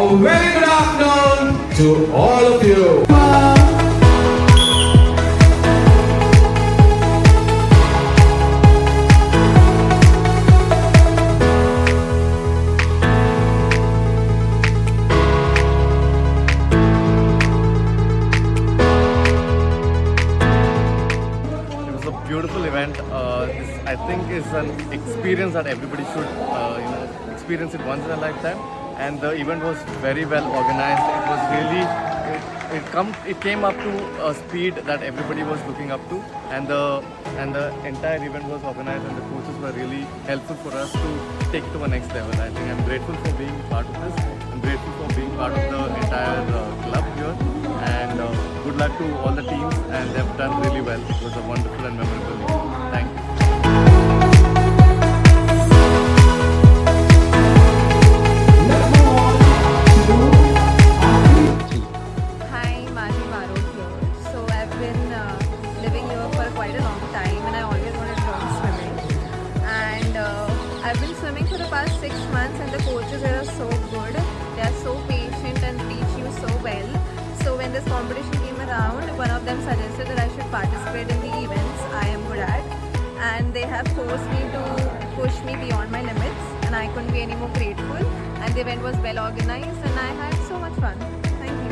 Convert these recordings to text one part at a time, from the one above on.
A very good afternoon to all of you. It was a beautiful event. This, I think, is an experience that everybody should, experience it once in a lifetime. And the event was very well organized. It was really, it came up to a speed that everybody was looking up to, and the entire event was organized, and the coaches were really helpful for us to take it to a next level. I think I'm grateful for being part of this. I'm grateful for being part of the entire club here, and good luck to all the teams, and they've done really well. It was a wonderful and memorable event. Thank you. Hi, Mani Maro here. So I've been living here for quite a long time, and I always wanted to learn swimming. And I've been swimming for the past 6 months, and the coaches here are so good. They are so patient and teach you so well. So when this competition came around, one of them suggested that I should participate in the events I am good at, and they have forced me to push me beyond my limits, and I couldn't be any more grateful. And the event was well organized, and I had so much fun. Thank you.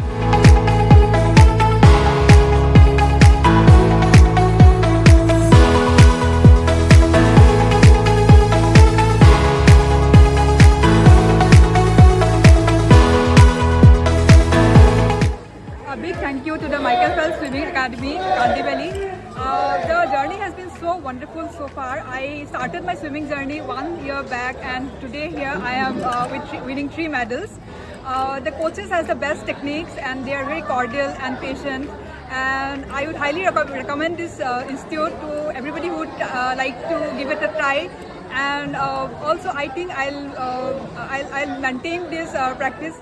A big thank you to the Phelps Swimming Academy, Kandivali. The journey has been so wonderful so far. I started my swimming journey 1 year back, and today here I am winning 3 medals. The coaches has the best techniques, and they are very cordial and patient. And I would highly recommend this institute to everybody who would like to give it a try. And also I think I'll maintain this practice.